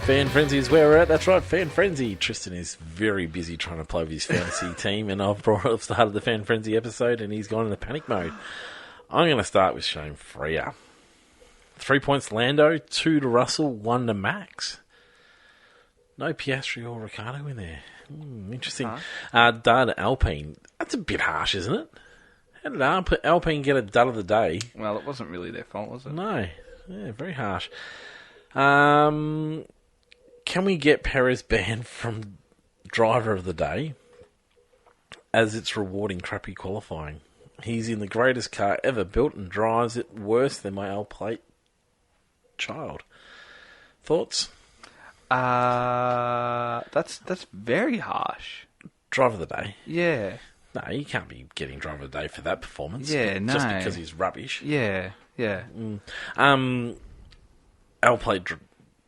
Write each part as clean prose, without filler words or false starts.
Fan Frenzy is where we're at. That's right, Fan Frenzy. Tristan is very busy trying to play with his fantasy team, and I've started the Fan Frenzy episode, and he's gone into panic mode. I'm going to start with Shane Freer. 3 points Lando, 2 to Russell, 1 to Max. No Piastri or Ricciardo in there. Interesting. Dud Alpine. That's a bit harsh, isn't it? How did Alpine get a dud of the day? Well, it wasn't really their fault, was it? No. Yeah, very harsh. Can we get Perez banned from driver of the day, as it's rewarding crappy qualifying? He's in the greatest car ever built and drives it worse than my L-plate child. Thoughts? That's very harsh. Driver of the day? Yeah. No, you can't be getting driver of the day for that performance. Yeah, no. Just because he's rubbish. Yeah. L-plate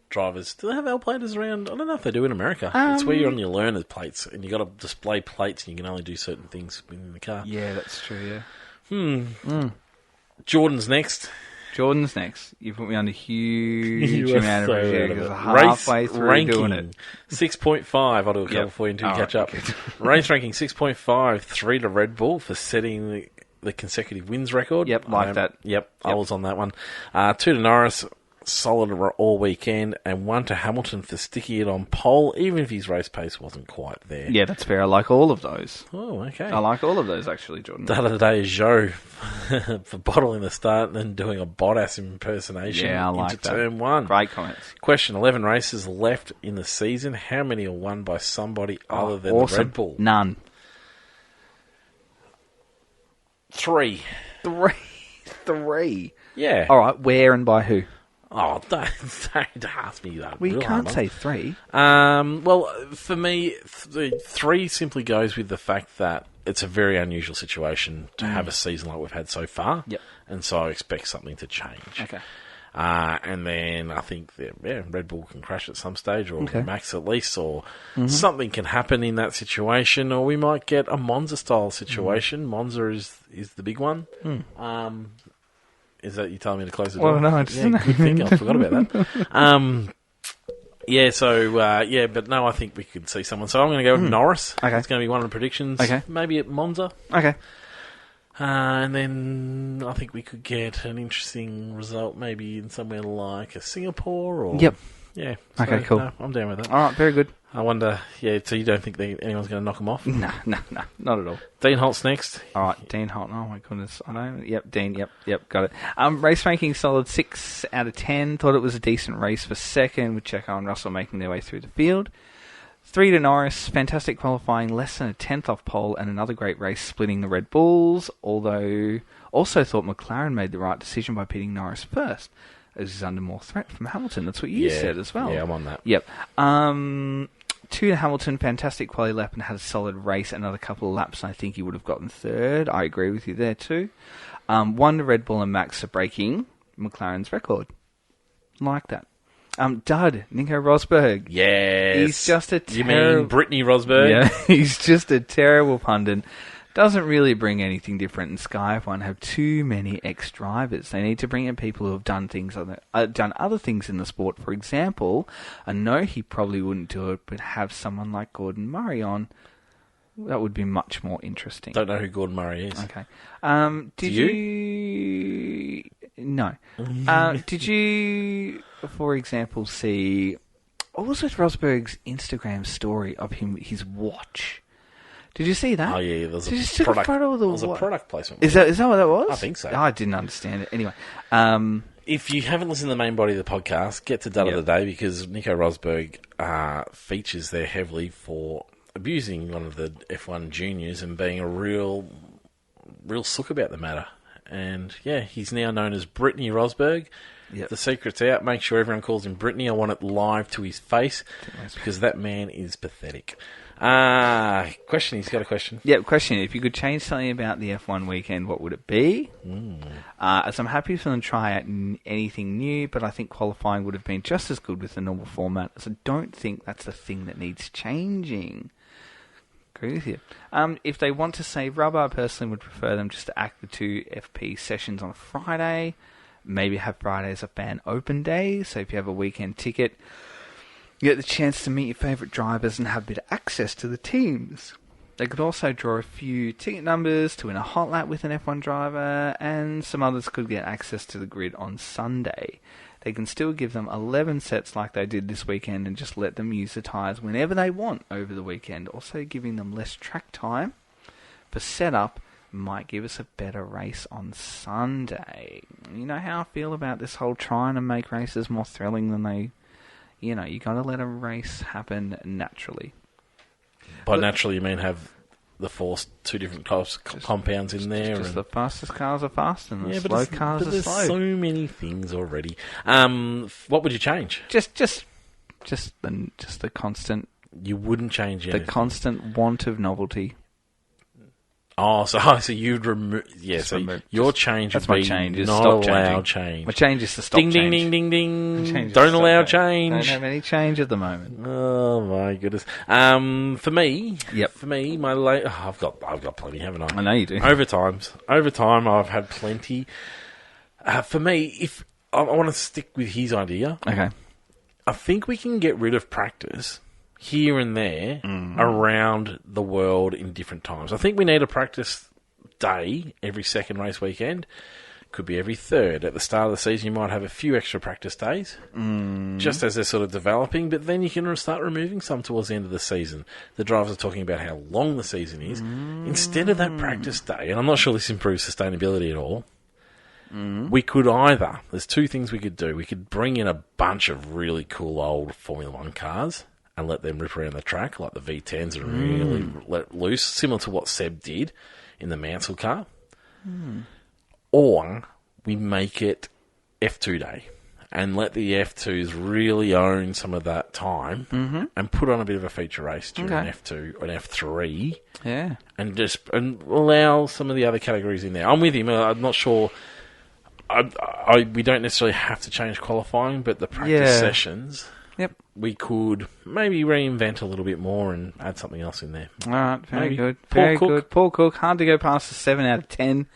drivers, do they have L-platers around? I don't know if they do in America. It's where you're on your learner's plates, and you've got to display plates, and you can only do certain things within the car. Yeah, that's true, yeah. Jordan's next. You put me under huge amount of pressure because halfway through ranking, doing it. 6.5. I'll do a couple for you until you catch up. Race ranking 6.5, 3 to Red Bull for setting the consecutive wins record. Yep, that. Yep, I was on that one. 2 to Norris, solid all weekend, and 1 to Hamilton for sticking it on pole, even if his race pace wasn't quite there. Yeah, that's fair. I like all of those. Oh, okay. I like all of those, actually, Jordan. The other day is Zhou for bottling the start and then doing a Bottas impersonation into turn 1. Great comments. Question, 11 races left in the season. How many are won by somebody other than the Red Bull? None. 3. 3? Yeah. All right, where and by who? Oh, don't ask me that. We can't say 3. Well, for me, 3 simply goes with the fact that it's a very unusual situation to have a season like we've had so far. Yep. And so I expect something to change. Okay. And then I think that Red Bull can crash at some stage, or Max at least, or something can happen in that situation, or we might get a Monza-style situation. Monza is the big one. Is that you telling me to close the door? Well, no, I just good thing. I forgot about that. But no, I think we could see someone. So I'm going to go with Norris. Okay. It's going to be one of the predictions. Okay. Maybe at Monza. Okay. And then I think we could get an interesting result, maybe in somewhere like a Singapore or... Yep. Yeah. Okay, cool. No, I'm down with that. All right, very good. I wonder, so you don't think anyone's going to knock them off? No, not at all. Dean Holt's next. All right, Dean Holt. Oh, my goodness. I know. Yep, Dean. Yep, got it. Race ranking solid 6 out of 10. Thought it was a decent race for second, with Checo and Russell making their way through the field. 3 to Norris. Fantastic qualifying, less than a 10th off pole, and another great race splitting the Red Bulls, although also thought McLaren made the right decision by pitting Norris first, as he's under more threat from Hamilton. That's what you said as well. Yeah, I'm on that. Yep. 2 to Hamilton, fantastic quality lap and had a solid race. Another couple of laps, and I think he would have gotten third. I agree with you there too. 1 to Red Bull and Max for breaking McLaren's record. Like that. Dud, Nico Rosberg. Yes. He's just a You mean Brittany Rosberg? Yeah, he's just a terrible pundit. Doesn't really bring anything different, and Sky F1 have too many ex-drivers. They need to bring in people who have done other things in the sport. For example, I know he probably wouldn't do it, but have someone like Gordon Murray on. That would be much more interesting. Don't know who Gordon Murray is. Okay. Did you? No. Did you, for example, see... What was with Rosberg's Instagram story of his watch? Did you see that? Oh, yeah, there's a product placement. Is that what that was? I think so. I didn't understand it. Anyway. If you haven't listened to the main body of the podcast, get to Dud of the Day, because Nico Rosberg features there heavily for abusing one of the F1 juniors and being a real sook about the matter. And, he's now known as Brittany Rosberg. Yep. The secret's out. Make sure everyone calls him Brittany. I want it live to his face, because that man is pathetic. Question. He's got a question. Yeah, question. If you could change something about the F1 weekend, what would it be? As I'm happy for them to try out anything new, but I think qualifying would have been just as good with the normal format, as I don't think that's the thing that needs changing. Agree with you. If they want to save rubber, I personally would prefer them just to act the 2 FP sessions on a Friday. Maybe have Friday as a fan open day, so if you have a weekend ticket, You get the chance to meet your favourite drivers and have a bit of access to the teams. They could also draw a few ticket numbers to win a hot lap with an F1 driver, and some others could get access to the grid on Sunday. They can still give them 11 sets like they did this weekend and just let them use the tyres whenever they want over the weekend. Also giving them less track time for setup might give us a better race on Sunday. You know how I feel about this whole trying to make races more thrilling than they... You know, you got to let a race happen naturally. By naturally, you mean have the two different compounds in there? Just the fastest cars are fast and the slow cars are slow. There's so many things already. What would you change? Just the constant... You wouldn't change anything. The constant want of novelty. Oh, so you'd remove... Yeah, your change would be change, not allow change. My change is to stop ding, change. Ding, ding, ding, ding. Don't allow change. Don't have any change at the moment. Oh, my goodness. For me... Yep. For me, I've got plenty, haven't I? I know you do. Over time, I've had plenty. For me, if I want to stick with his idea... Okay. I think we can get rid of practice... here and there around the world in different times. I think we need a practice day every second race weekend. Could be every third. At the start of the season, you might have a few extra practice days, just as they're sort of developing, but then you can start removing some towards the end of the season. The drivers are talking about how long the season is. Instead of that practice day, and I'm not sure this improves sustainability at all, we could either... There's two things we could do. We could bring in a bunch of really cool old Formula 1 cars and let them rip around the track, like the V10s, and really let loose, similar to what Seb did in the Mansell car. Or we make it F2 day and let the F2s really own some of that time and put on a bit of a feature race during F2 and F3. Yeah. And allow some of the other categories in there. I'm with him. I'm not sure... we don't necessarily have to change qualifying, but the practice sessions... Yep. We could maybe reinvent a little bit more and add something else in there. All right, very good. Very good. Paul Cook, hard to go past a 7 out of 10.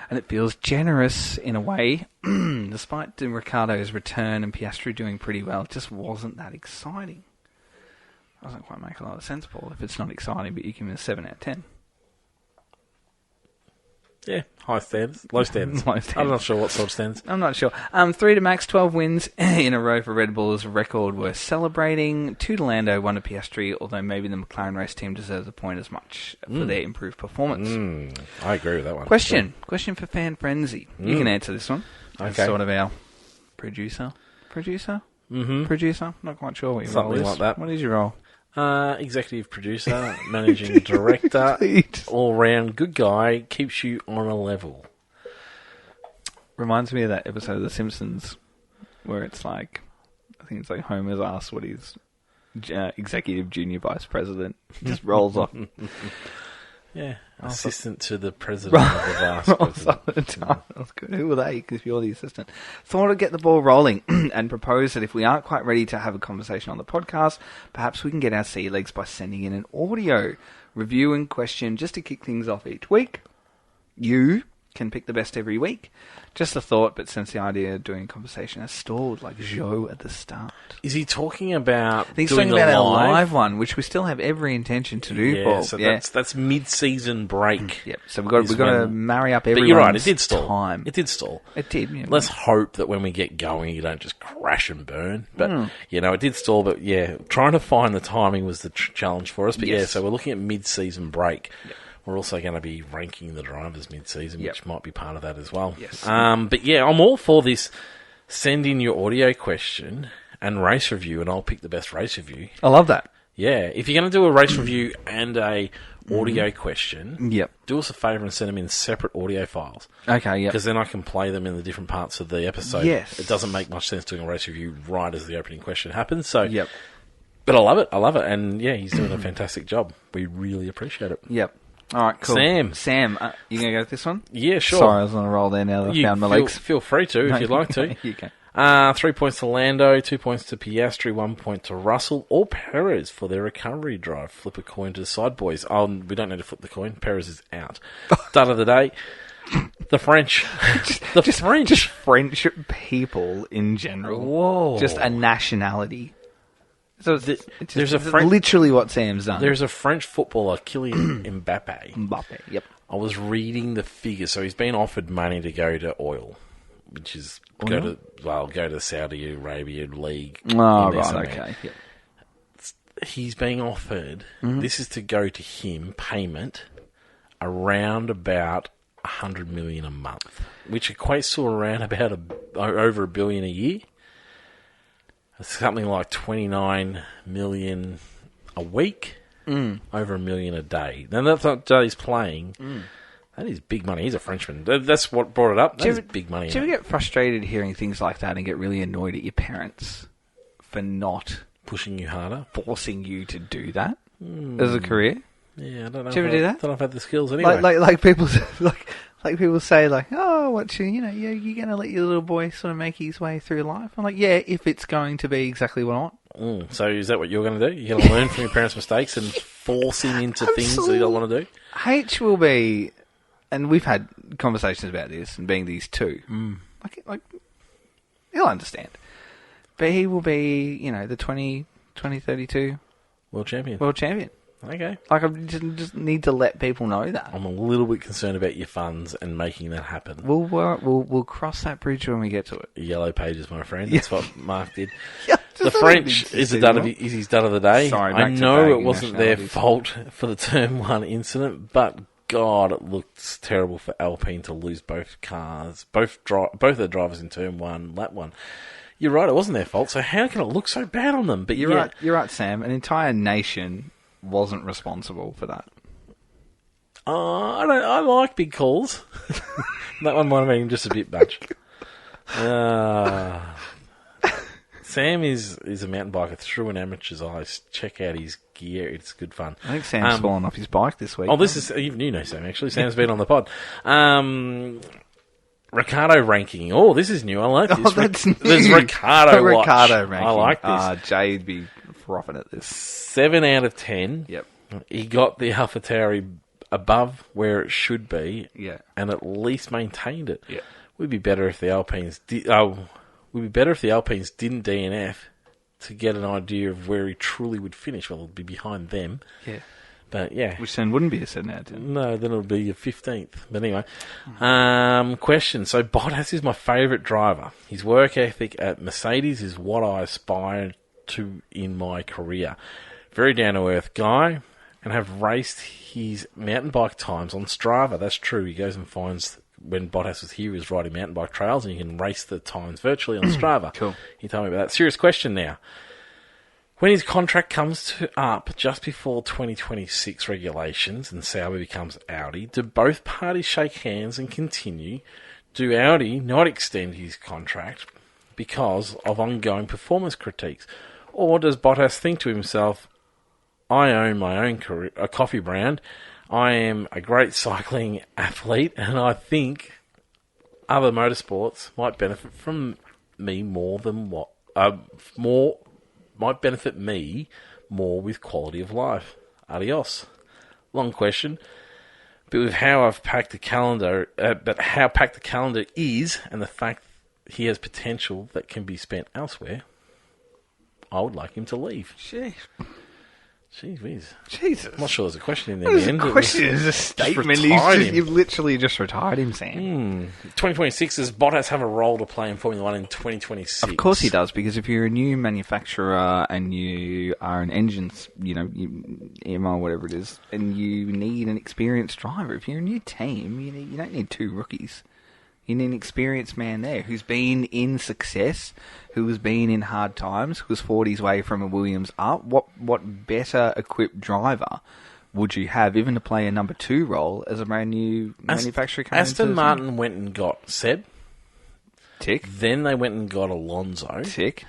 And it feels generous in a way. Despite Ricciardo's return and Piastri doing pretty well, it just wasn't that exciting. Doesn't quite make a lot of sense, Paul, if it's not exciting, but you give it a 7 out of 10. Yeah, high standards, low standards. I'm not sure what sort of standards. I'm not sure. 3 to Max, 12 wins in a row for Red Bull's record worth celebrating. 2 to Lando, 1 to Piastri, although maybe the McLaren race team deserves a point as much for their improved performance. I agree with that one. Question for Fan Frenzy. You can answer this one. Okay. Sort of our producer? Mm-hmm. Producer? Not quite sure what your role is. Something like that. What is your role? Executive producer, managing director, all-round good guy, keeps you on a level. Reminds me of that episode of The Simpsons where it's like, I think it's like Homer's asked what his executive junior vice president just rolls off. Yeah, assistant to the president of the vice president. That's good. Who are they? Because you're the assistant. Thought I'd get the ball rolling and propose that if we aren't quite ready to have a conversation on the podcast, perhaps we can get our sea legs by sending in an audio review and question just to kick things off each week. You can pick the best every week. Just a thought, but since the idea of doing a conversation has stalled, like Joe at the start. Is he talking about He's talking about our live one, which we still have every intention to do, yeah, Paul. So that's mid-season break. Yep. So we've got to marry up everyone's But you're right, it did stall. Time. It did stall. It did. Yeah. Let's hope that when we get going, you don't just crash and burn. But, it did stall. But, trying to find the timing was the challenge for us. But, so we're looking at mid-season break. Yep. We're also going to be ranking the drivers mid-season, which might be part of that as well. Yes. But I'm all for this. Send in your audio question and race review, and I'll pick the best race review. I love that. Yeah. If you're going to do a race review and a audio question, do us a favour and send them in separate audio files. Okay, yeah. Because then I can play them in the different parts of the episode. Yes. It doesn't make much sense doing a race review right as the opening question happens. So, yep. But I love it. And, he's doing a fantastic job. We really appreciate it. Yep. All right, cool. Sam, you going to go with this one? Yeah, sure. Sorry, I was on a roll there now that I found my legs. Feel free to, if you'd like to. You can. 3 points to Lando, 2 points to Piastri, 1 point to Russell or Perez for their recovery drive. Flip a coin to decide, boys. Oh, we don't need to flip the coin. Perez is out. Start of the day. The French. French. Just French people in general. Whoa. Just a nationality. So it's literally what Sam's done. There's a French footballer, Kylian Mbappe, yep. I was reading the figures. So he's been offered money to go to oil, which is go to Saudi Arabia League. Oh, right, okay. Yep. He's being offered, this is to go to him, payment, around about 100 million a month, which equates to around about over $1 billion a year. It's something like 29 million a week, over $1 million a day. Then that's not days playing. That is big money. He's a Frenchman. That's what brought it up. That's big money. Do you ever get frustrated hearing things like that and get really annoyed at your parents for not pushing you harder, forcing you to do that as a career? Yeah, I don't know. Do you ever do that? I don't know if I had the skills anyway. Like people say, like, oh, what you're going to let your little boy sort of make his way through life. I'm like, yeah, if it's going to be exactly what I want. So is that what you're going to do? You're going to learn from your parents' mistakes and force him into things that you don't want to do? H will be, and we've had conversations about this, and being these two, like he'll understand. But he will be, the 2032 world champion. Okay. Like, I just need to let people know that. I'm a little bit concerned about your funds and making that happen. We'll cross that bridge when we get to it. Yellow pages, my friend. That's what Mark did. Yeah, the French is his dud of the day. Sorry, I know it wasn't their fault for the Turn 1 incident, but God, it looks terrible for Alpine to lose both cars, both their drivers in Turn 1, lap 1. You're right, it wasn't their fault, so how can it look so bad on them? But You're right, Sam. An entire nation wasn't responsible for that. I like big calls. That one might have been just a bit much. Sam is a mountain biker through an amateur's eyes. Check out his gear; it's good fun. I think Sam's fallen off his bike this week. Oh, this is you know Sam actually. Sam's been on the pod. Ricardo ranking. Oh, this is new. I like this. Oh, that's new. There's Ricardo watch. Ricardo ranking. I like this. Jay'd be frothing at this. 7 out of 10. Yep. He got the AlphaTauri above where it should be. Yeah. And at least maintained it. Yeah. Would be better if the Alpines didn't DNF to get an idea of where he truly would finish. Well, it'd be behind them. Yeah. But yeah. Which then wouldn't be a 7 out of 10. No, then it'll be a 15th. But anyway. Question. So Bottas is my favourite driver. His work ethic at Mercedes is what I aspire to in my career. Very down-to-earth guy, and have raced his mountain bike times on Strava. That's true. He goes and finds, when Bottas was here, he was riding mountain bike trails, and you can race the times virtually on Strava. Cool. He told me about that. Serious question now. When his contract comes up just before 2026 regulations and Sauber becomes Audi, do both parties shake hands and continue? Do Audi not extend his contract because of ongoing performance critiques? Or does Bottas think to himself, I own my own career, a coffee brand, I am a great cycling athlete, and I think other motorsports might benefit from me might benefit me more with quality of life. Adios. Long question. But with how I've packed the calendar, how packed the calendar is, and the fact he has potential that can be spent elsewhere, I would like him to leave. Jeez. Jeez whiz. Jesus. I'm not sure there's a question in there. It's a question. It's a statement. You've literally just retired him, Sam. 2026, does Bottas have a role to play in Formula 1 in 2026? Of course he does, because if you're a new manufacturer and you are an engine, EMI, whatever it is, and you need an experienced driver, if you're a new team, you don't need two rookies. You need an experienced man there who's been in success, who has been in hard times, who's fought his way from a Williams up. What better equipped driver would you have, even to play a number 2 role as a brand new manufacturer? Aston Martin went and got Seb. Tick. Then they went and got Alonso. Tick.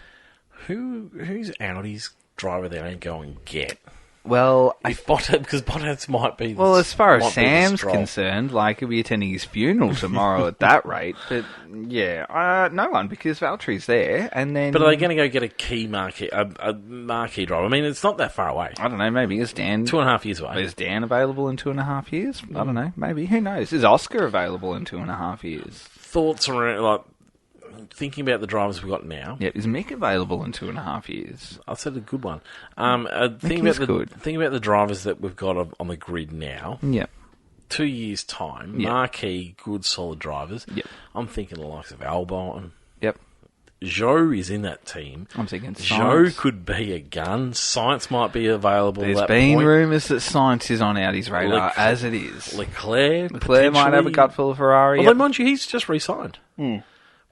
Who's Audi's driver they don't go and get? Well, because Bottas might be. Well, as far as Sam's concerned, he'll be attending his funeral tomorrow at that rate. But yeah, no one, because Valtteri's there, and then. But are they going to go get a marquee driver? I mean, it's not that far away. I don't know. Maybe is Dan 2.5 years away? Is Dan available in 2.5 years? I don't know. Maybe, who knows? Is Oscar available in 2.5 years? Thoughts around thinking about the drivers we've got now. Yeah, is Mick available in 2.5 years? I said a good one. Think about the drivers that we've got on the grid now. Yep. 2 years' time, marquee, good, solid drivers. Yep. I'm thinking the likes of Albon. Yep. Zhou is in that team. I'm thinking Zhou Sainz. could be a gun. Science might be available. There's at that been point. rumours that Sainz is on Audi's radar, as it is. Leclerc Might have a gutful of Ferrari. Although, mind you, he's just re-signed.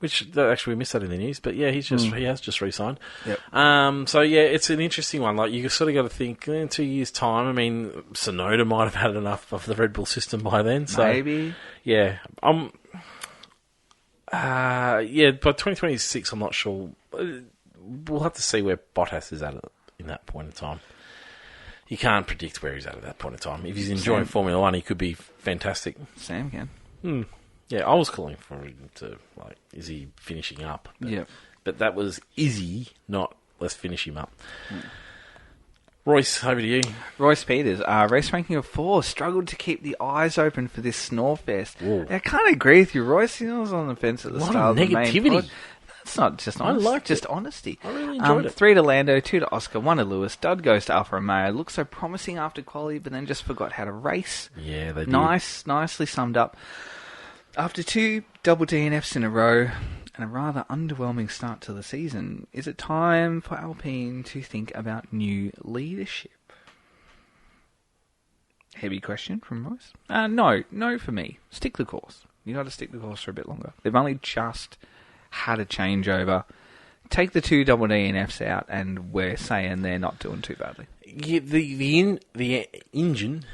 Which, actually, we missed that in the news. But, yeah, he has just re-signed. Yep. So, yeah, it's an interesting one. Like, you sort of got to think, in 2 years' time, I mean, Tsunoda might have had enough of the Red Bull system by then. So, Maybe. Yeah. By 2026, I'm not sure. We'll have to see where Bottas is at in that point in time. You can't predict where he's at that point in time. If he's enjoying Formula One, he could be fantastic. Sam can. Yeah, I was calling for him to, is he finishing up? But that was, is he, not let's finish him up. Royce, over to you. Royce Peters, race ranking of 4, struggled to keep the eyes open for this snore-fest. I can't agree with you, Royce. I was on the fence at the start of the main negativity. That's not just honesty. I liked just honesty. I really enjoyed it. 3 to Lando, 2 to Oscar, 1 to Lewis. Dud goes to Alfa Romeo. Looked so promising after quali, but then just forgot how to race. Yeah, they did. Nicely summed up. After 2 double DNFs in a row and a rather underwhelming start to the season, is it time for Alpine to think about new leadership? Heavy question from Royce. No for me. Stick the course. You got to stick the course for a bit longer. They've only just had a changeover. Take the 2 double DNFs out, and we're saying they're not doing too badly. Yeah, the engine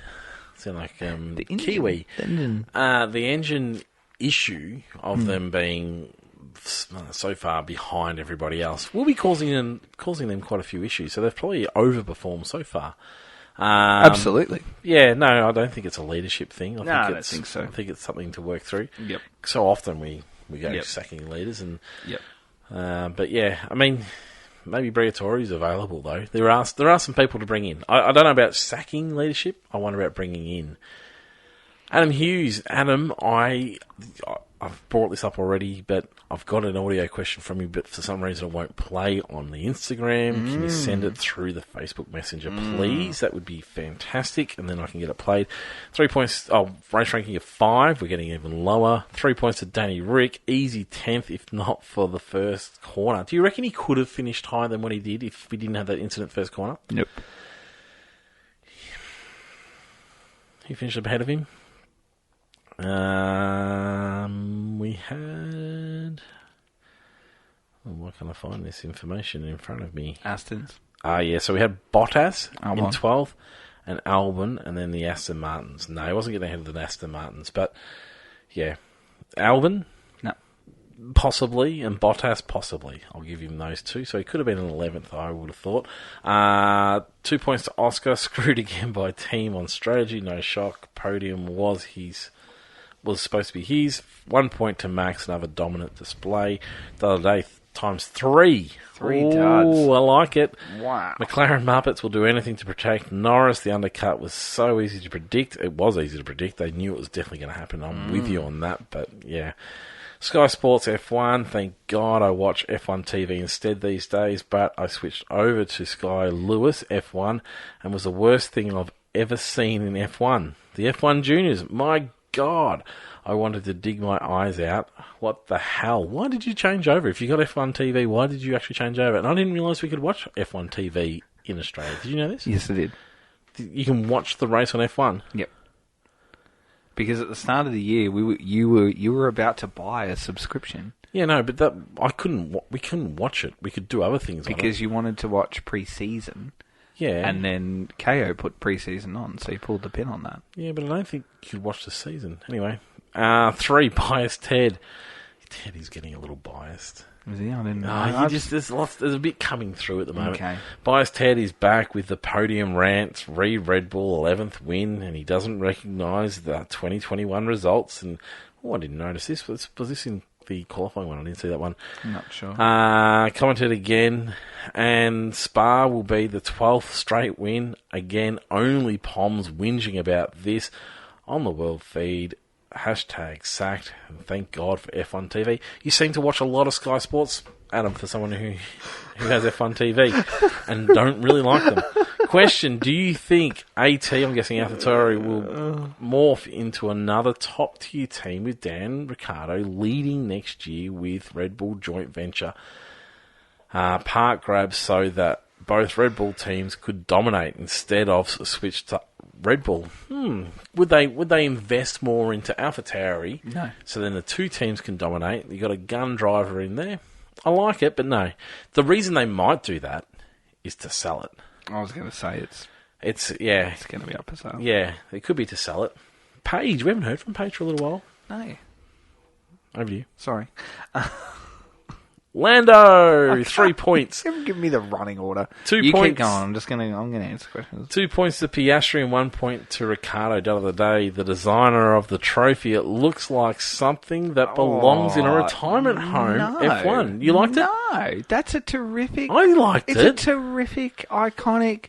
sound like the Kiwi. The engine issue of them being so far behind everybody else will be causing them quite a few issues. So they've probably overperformed so far. Absolutely. Yeah, no, I don't think it's a leadership thing. I don't think so. I think it's something to work through. Yep. So often we go sacking leaders, and but yeah, I mean, maybe Briatore's available though. There are some people to bring in. I don't know about sacking leadership. I wonder about bringing in Adam Hughes. Adam, I've brought this up already, but I've got an audio question from you, but for some reason it won't play on the Instagram. Can you send it through the Facebook Messenger, please? That would be fantastic, and then I can get it played. 3 points, race ranking of 5. We're getting even lower. 3 points to Danny Rick. Easy 10th, if not for the first corner. Do you reckon he could have finished higher than what he did if we didn't have that incident first corner? Nope. He finished ahead of him. We had... why can't I find this information in front of me? Aston's. So we had Bottas Albon in 12th, and Albon, and then the Aston Martins. No, he wasn't getting ahead of the Aston Martins, but yeah. Albon? No. Possibly, and Bottas possibly. I'll give him those two. So he could have been an 11th, I would have thought. 2 points to Oscar, screwed again by team on strategy, no shock. Podium was supposed to be his. 1 point to Max, another dominant display. The other day, times 3. 3 duds. Oh, I like it. Wow. McLaren Muppets will do anything to protect Norris. The undercut was so easy to predict. It was easy to predict. They knew it was definitely going to happen. I'm with you on that, but yeah. Sky Sports F1. Thank God I watch F1 TV instead these days, but I switched over to Sky Lewis F1 and was the worst thing I've ever seen in F1. The F1 Juniors, my God, I wanted to dig my eyes out. What the hell? Why did you change over? If you got F1 TV, why did you actually change over? And I didn't realise we could watch F1 TV in Australia. Did you know this? Yes, I did. You can watch the race on F1? Yep. Because at the start of the year, you were about to buy a subscription. Yeah, no, but we couldn't watch it. We could do other things on it. Because you wanted to watch pre-season. Yeah. And then KO put pre-season on, so you pulled the pin on that. Yeah, but I don't think you could watch the season. Anyway, 3, biased Ted. Teddy's getting a little biased. Is he? I didn't know. There's a bit coming through at the moment. Okay. Biased Ted is back with the podium rants, Red Bull 11th win, and he doesn't recognise the 2021 results. And I didn't notice this. Was this in the qualifying one? I didn't see that one. I'm not sure. Commented again, and Spa will be the 12th straight win. Again, only Pom's whinging about this on the world feed. Hashtag sacked. And thank God for F1 TV. You seem to watch a lot of Sky Sports, Adam, for someone who has F1 TV and don't really like them. Question, do you think AT, I'm guessing AlphaTauri, will morph into another top-tier team with Dan Ricciardo leading next year with Red Bull joint venture park grabs so that both Red Bull teams could dominate instead of switch to Red Bull? Would they invest more into AlphaTauri? No. So then the two teams can dominate. You got a gun driver in there. I like it, but no. The reason they might do that is to sell it. I was going to say it's going to be up for sale. Yeah, it could be to sell it. Paige, we haven't heard from Paige for a little while. No. Over to you. Sorry. Lando, 3 points. Give me the running order. 2 you points. Keep going. I'm going to answer questions. 2 points to Piastri and 1 point to Ricciardo. Done of the day, the designer of the trophy. It looks like something that belongs in a retirement home. No, F1. You liked it? No, that's a terrific. I liked it. It's a terrific, iconic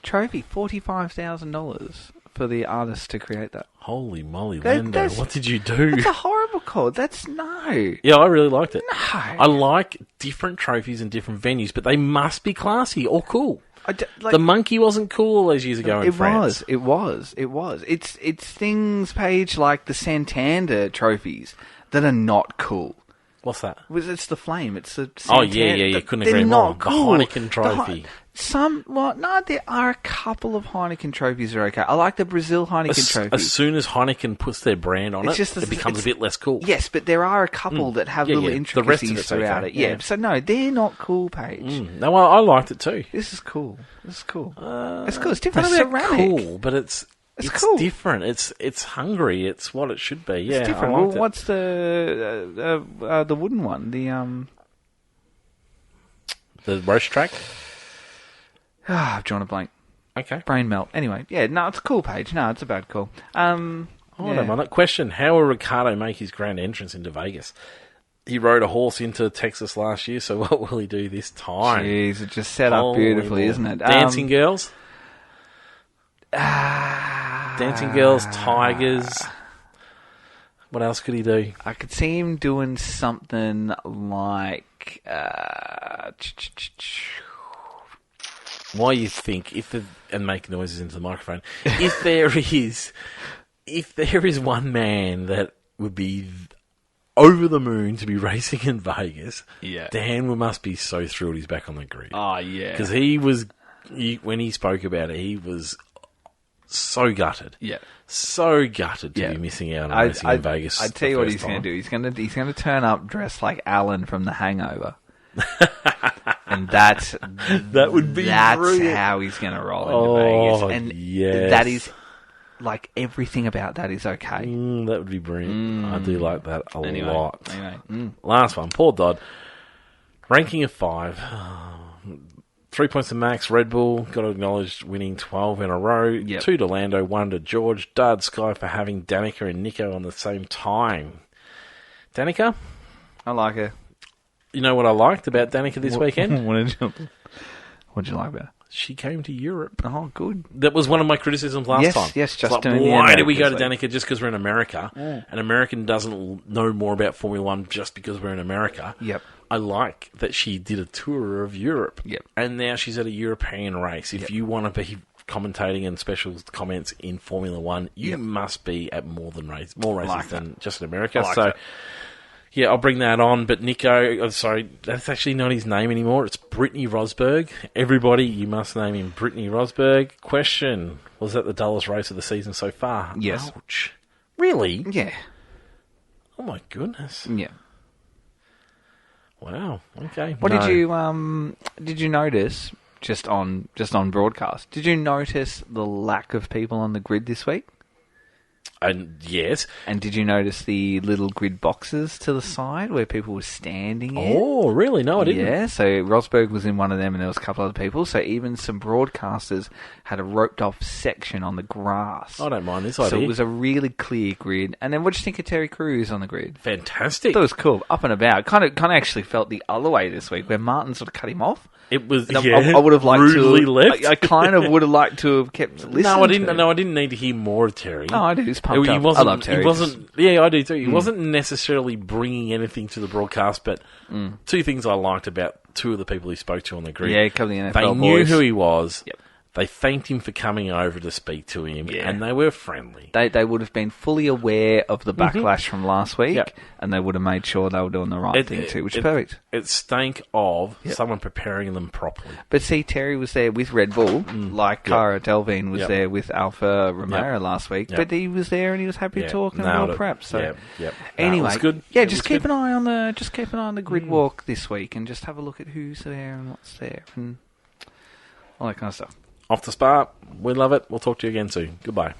trophy. $45,000 for the artist to create that. Holy moly, Lando! What did you do? That's a horrible call. That's no. Yeah, I really liked it. No. I like different trophies and different venues, but they must be classy or cool. The monkey wasn't cool all those years ago in France. It was. It's things, Paige, like the Santander trophies that are not cool. What's that? It's the flame. It's the Santander. Oh, yeah, you couldn't agree more. Not cool. The Heineken trophy. There are a couple of Heineken trophies that are okay. I like the Brazil Heineken trophy. As soon as Heineken puts their brand on it becomes a bit less cool. Yes, but there are a couple that have little intricacies throughout it. Yeah, so no, they're not cool, Paige. No, I liked it too. This is cool. It's cool. It's It's different. It's ceramic. Cool, but it's cool. different. It's Hungary. It's what it should be. Yeah, it's different. I liked it. What's the wooden one? The roast track. I've drawn a blank. Okay. Brain melt. Anyway, yeah, no, it's a cool page. No, it's a bad call. I don't mind that. Question, how will Ricciardo make his grand entrance into Vegas? He rode a horse into Texas last year, so what will he do this time? Jeez, it just set up beautifully, isn't it? Dancing girls? Dancing girls, tigers. What else could he do? I could see him doing something like... Why you think and make noises into the microphone? If there is one man that would be over the moon to be racing in Vegas, Dan must be so thrilled he's back on the grid. Oh yeah, because when he spoke about it, he was so gutted. Yeah, so gutted to be missing out on racing in Vegas. I tell you what he's going to do. He's going to turn up dressed like Alan from The Hangover. And that would be brilliant. How he's going to roll into Vegas. And that is, like, everything about that is okay. That would be brilliant. I do like that a lot. Anyway. Last one, Paul Dodd. Ranking of 5. 3 points to Max, Red Bull. Got to acknowledge winning 12 in a row. Yep. 2 to Lando, 1 to George. Dud, Sky for having Danica and Nico on the same time. Danica? I like her. You know what I liked about Danica this weekend? What did you like about her? She came to Europe. Oh, good. That was one of my criticisms last time. Yes, just like, why do we go to Danica just because we're in America? Yeah. An American doesn't know more about Formula One just because we're in America. Yep. I like that she did a tour of Europe. Yep. And now she's at a European race. If you want to be commentating and special comments in Formula One, you must be at more races than just in America. Yeah, I'll bring that on. But Nico, sorry, that's actually not his name anymore. It's Brittany Rosberg. Everybody, you must name him Brittany Rosberg. Question, was that the dullest race of the season so far? Yes. Ouch. Really? Yeah. Oh, my goodness. Yeah. Wow. Okay. What did you notice just on broadcast? Did you notice the lack of people on the grid this week? And yes. And did you notice the little grid boxes to the side where people were standing in? Oh, really? No, I didn't. Yeah, so Rosberg was in one of them and there was a couple other people. So even some broadcasters had a roped off section on the grass. I don't mind this idea. So it was a really clear grid. And then what did you think of Terry Crews on the grid? Fantastic. That was cool. Up and about. Kind of actually felt the other way this week where Martin sort of cut him off. It was, I would have liked rudely to left. I kind of would have liked to have kept listening. No, I didn't need to hear more of Terry. Oh, I did. It's pumped. Pumped He up. wasn't, I love Terry. He wasn't. Yeah, I do too. He wasn't necessarily bringing anything to the broadcast, but two things I liked about two of the people he spoke to on the grid. Yeah, come the NFL They boys. knew who he was. Yep. They thanked him for coming over to speak to him, Yeah. and they were friendly. They would have been fully aware of the backlash from last week, Yep. and they would have made sure they were doing the right thing too, which is perfect. It stank of someone preparing them properly. But see, Terry was there with Red Bull, like Cara Delvine was there with Alfa Romeo last week, but he was there and he was happy to talk and well prepped. So anyway, it was good. Just keep an eye on the grid walk this week and just have a look at who's there and what's there and all that kind of stuff. Off the Spa, we love it. We'll talk to you again soon. Goodbye.